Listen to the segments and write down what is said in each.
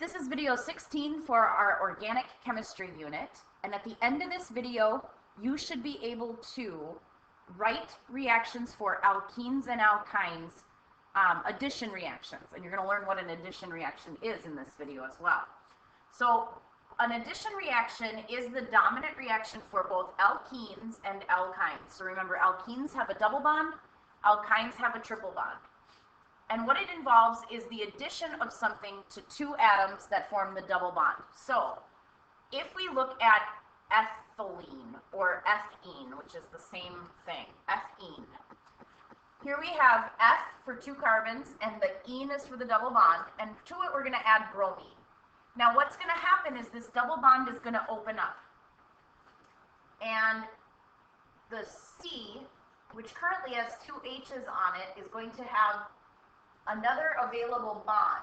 This is video 16 for our organic chemistry unit, and at the end of this video you should be able to write reactions for alkenes and alkynes, addition reactions, and you're going to learn what an addition reaction is in this video as well. So an addition reaction is the dominant reaction for both alkenes and alkynes. So remember, alkenes have a double bond, alkynes have a triple bond. And what it involves is the addition of something to two atoms that form the double bond. So if we look at ethylene or ethene, which is the same thing, ethene. Here we have F for two carbons and the ene is for the double bond, and to it we're going to add bromine. Now what's going to happen is this double bond is going to open up, and the C, which currently has two H's on it, is going to have another available bond.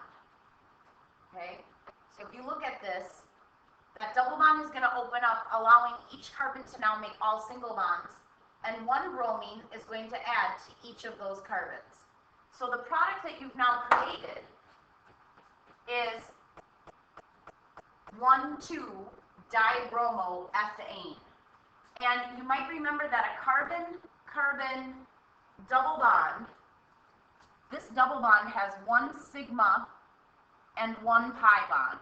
Okay, so if you look at this, that double bond is going to open up, allowing each carbon to now make all single bonds, and one bromine is going to add to each of those carbons. So the product that you've now created is 1,2-dibromoethane. And you might remember that a carbon-carbon double bond, this double bond has one sigma and one pi bond.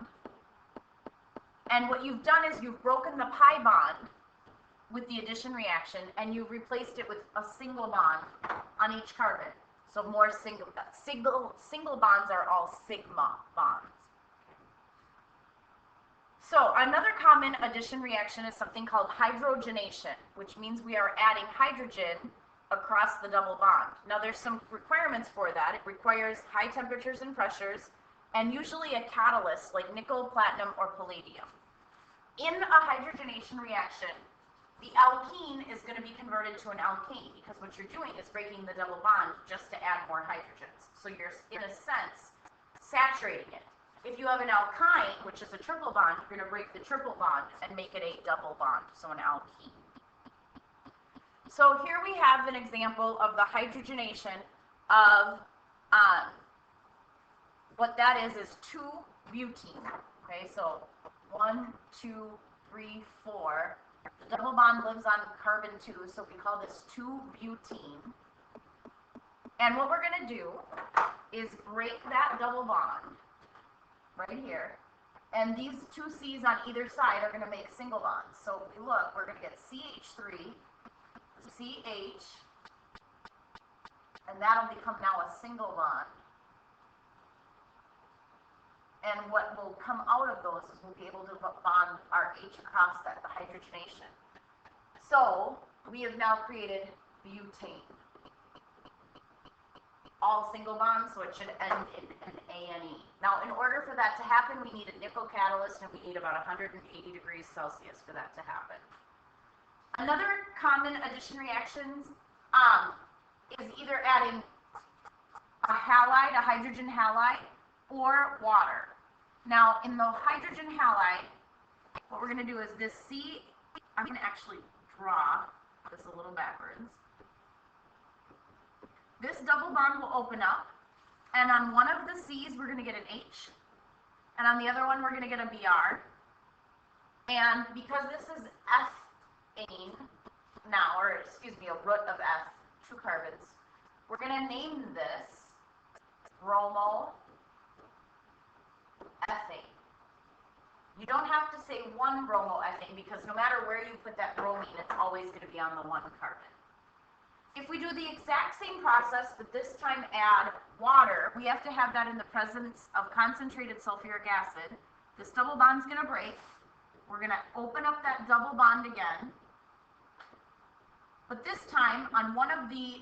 And what you've done is you've broken the pi bond with the addition reaction, and you've replaced it with a single bond on each carbon. So more single bonds are all sigma bonds. So another common addition reaction is something called hydrogenation, which means we are adding hydrogen across the double bond. Now there's some requirements for that. It requires high temperatures and pressures, and usually a catalyst like nickel, platinum, or palladium. In a hydrogenation reaction, the alkene is going to be converted to an alkane, because what you're doing is breaking the double bond just to add more hydrogens. So you're, in a sense, saturating it. If you have an alkyne, which is a triple bond, you're going to break the triple bond and make it a double bond, so an alkene. So here we have an example of the hydrogenation of, what that is 2-butene. Okay, so 1, 2, 3, 4. The double bond lives on carbon 2, so we call this 2-butene. And what we're going to do is break that double bond right here. And these two C's on either side are going to make single bonds. So if we look, we're going to get CH3, CH, and that'll become now a single bond. And what will come out of those is we'll be able to bond our H across that, the hydrogenation. So we have now created butane. All single bonds, so it should end in an ANE. Now in order for that to happen, we need a nickel catalyst, and we need about 180 degrees Celsius for that to happen. Another common addition reactions is either adding a halide, a hydrogen halide, or water. Now, in the hydrogen halide, what we're going to do is this C, I'm going to actually draw this a little backwards. This double bond will open up, and on one of the C's, we're going to get an H, and on the other one, we're going to get a Br. And because this is ethane now, or excuse me, a root of F, two carbons, we're going to name this bromoethane. You don't have to say one bromoethane, because no matter where you put that bromine, it's always going to be on the one carbon. If we do the exact same process, but this time add water, we have to have that in the presence of concentrated sulfuric acid. This double bond's going to break. We're going to open up that double bond again. But this time, on one of the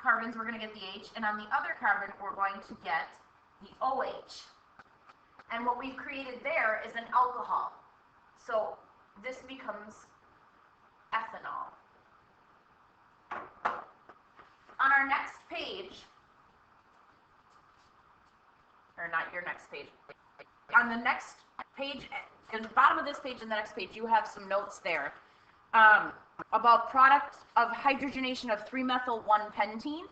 carbons, we're going to get the H, and on the other carbon, we're going to get the OH. And what we've created there is an alcohol. So this becomes ethanol. On our next page, or not your next page, on the next page, at the bottom of this page and the next page, you have some notes there about product of hydrogenation of 3-methyl-1-pentene.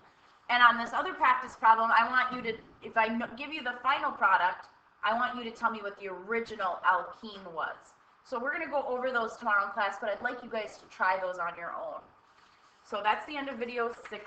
And on this other practice problem, I want you to, if I give you the final product, I want you to tell me what the original alkene was. So we're going to go over those tomorrow in class, but I'd like you guys to try those on your own. So that's the end of video 16.